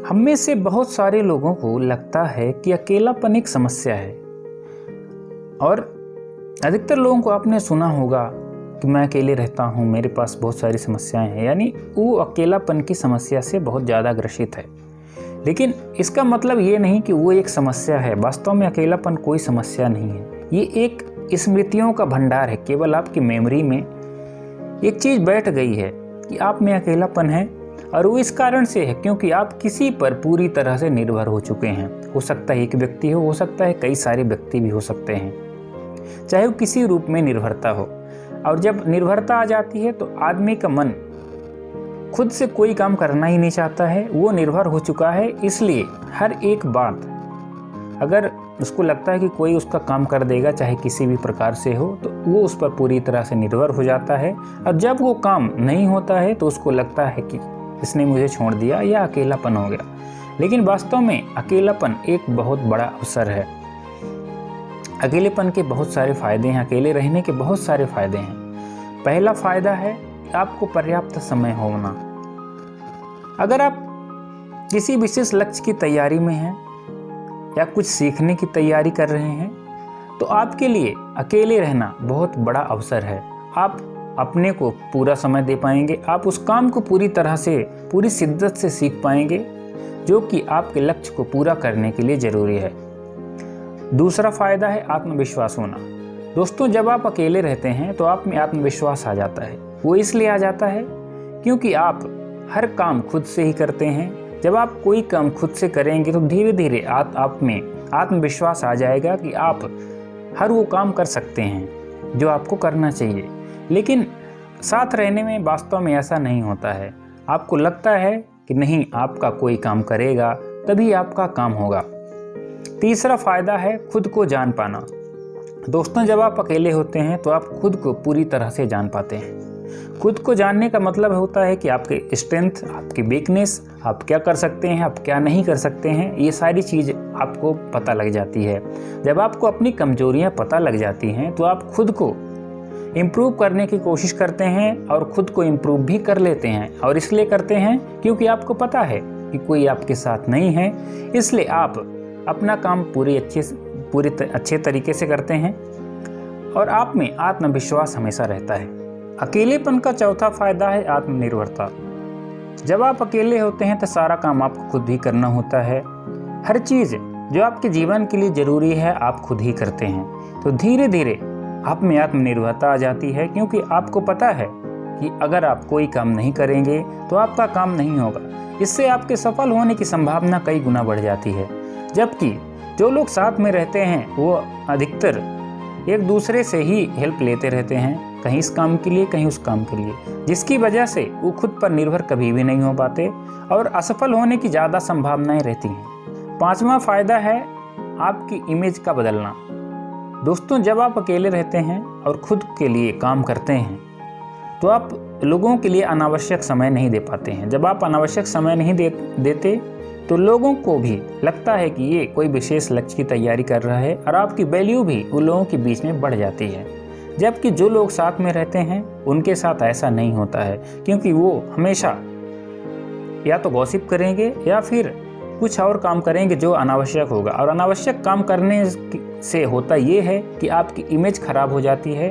हम में से बहुत सारे लोगों को लगता है कि अकेलापन एक समस्या है और अधिकतर लोगों को आपने सुना होगा कि मैं अकेले रहता हूँ, मेरे पास बहुत सारी समस्याएं हैं, यानी वो अकेलापन की समस्या से बहुत ज़्यादा ग्रसित है। लेकिन इसका मतलब ये नहीं कि वो एक समस्या है। वास्तव में अकेलापन कोई समस्या नहीं है, ये एक स्मृतियों का भंडार है। केवल आपकी मेमोरी में एक चीज़ बैठ गई है कि आप में अकेलापन है, और वो इस कारण से है क्योंकि आप किसी पर पूरी तरह से निर्भर हो चुके हैं। हो सकता है एक व्यक्ति हो सकता है कई सारे व्यक्ति भी हो सकते हैं, चाहे वो किसी रूप में निर्भरता हो। और जब निर्भरता आ जाती है तो आदमी का मन खुद से कोई काम करना ही नहीं चाहता है, वो निर्भर हो चुका है। इसलिए हर एक बात अगर उसको लगता है कि कोई उसका काम कर देगा, चाहे किसी भी प्रकार से हो, तो वो उस पर पूरी तरह से निर्भर हो जाता है। और जब वो काम नहीं होता है तो उसको लगता है कि इसने मुझे छोड़ दिया या अकेलापन हो गया। लेकिन वास्तव में अकेलापन एक बहुत बड़ा अवसर है। अकेलेपन के बहुत सारे फायदे हैं, अकेले रहने के बहुत सारे फायदे हैं। पहला फायदा है आपको पर्याप्त समय होना। अगर आप किसी विशेष लक्ष्य की तैयारी में हैं या कुछ सीखने की तैयारी कर रहे हैं तो आपके लिए अकेले रहना बहुत बड़ा अवसर है। आप अपने को पूरा समय दे पाएंगे, आप उस काम को पूरी तरह से पूरी शिद्दत से सीख पाएंगे जो कि आपके लक्ष्य को पूरा करने के लिए ज़रूरी है। दूसरा फायदा है आत्मविश्वास होना। दोस्तों, जब आप अकेले रहते हैं तो आप में आत्मविश्वास आ जाता है। वो इसलिए आ जाता है क्योंकि आप हर काम खुद से ही करते हैं। जब आप कोई काम खुद से करेंगे तो धीरे धीरे आप में आत्मविश्वास आ जाएगा कि आप हर वो काम कर सकते हैं जो आपको करना चाहिए। लेकिन साथ रहने में वास्तव में ऐसा नहीं होता है। आपको लगता है कि नहीं, आपका कोई काम करेगा तभी आपका काम होगा। तीसरा फायदा है खुद को जान पाना। दोस्तों, जब आप अकेले होते हैं तो आप खुद को पूरी तरह से जान पाते हैं। खुद को जानने का मतलब होता है कि आपके स्ट्रेंथ, आपकी वीकनेस, आप क्या कर सकते हैं, आप क्या नहीं कर सकते हैं, ये सारी चीज़ आपको पता लग जाती है। जब आपको अपनी कमजोरियां पता लग जाती हैं तो आप खुद को इम्प्रूव करने की कोशिश करते हैं और ख़ुद को इम्प्रूव भी कर लेते हैं। और इसलिए करते हैं क्योंकि आपको पता है कि कोई आपके साथ नहीं है, इसलिए आप अपना काम पूरे अच्छे तरीके से करते हैं और आप में आत्मविश्वास हमेशा रहता है। अकेलेपन का चौथा फायदा है आत्मनिर्भरता। जब आप अकेले होते हैं तो सारा काम आपको खुद ही करना होता है। हर चीज़ जो आपके जीवन के लिए ज़रूरी है आप खुद ही करते हैं। तो धीरे धीरे आप में आत्मनिर्भरता आ जाती है क्योंकि आपको पता है कि अगर आप कोई काम नहीं करेंगे तो आपका काम नहीं होगा। इससे आपके सफल होने की संभावना कई गुना बढ़ जाती है। जबकि जो लोग साथ में रहते हैं वो अधिकतर एक दूसरे से ही हेल्प लेते रहते हैं, कहीं इस काम के लिए कहीं उस काम के लिए, जिसकी वजह से वो खुद पर निर्भर कभी भी नहीं हो पाते और असफल होने की ज़्यादा संभावनाएं रहती हैं। पांचवा फायदा है आपकी इमेज का बदलना। दोस्तों, जब आप अकेले रहते हैं और खुद के लिए काम करते हैं तो आप लोगों के लिए अनावश्यक समय नहीं दे पाते हैं। जब आप अनावश्यक समय नहीं देते तो लोगों को भी लगता है कि ये कोई विशेष लक्ष्य की तैयारी कर रहा है और आपकी वैल्यू भी उन लोगों के बीच में बढ़ जाती है। जबकि जो लोग साथ में रहते हैं उनके साथ ऐसा नहीं होता है क्योंकि वो हमेशा या तो गॉसिप करेंगे या फिर कुछ और काम करेंगे जो अनावश्यक होगा। और अनावश्यक काम करने से होता ये है कि आपकी इमेज खराब हो जाती है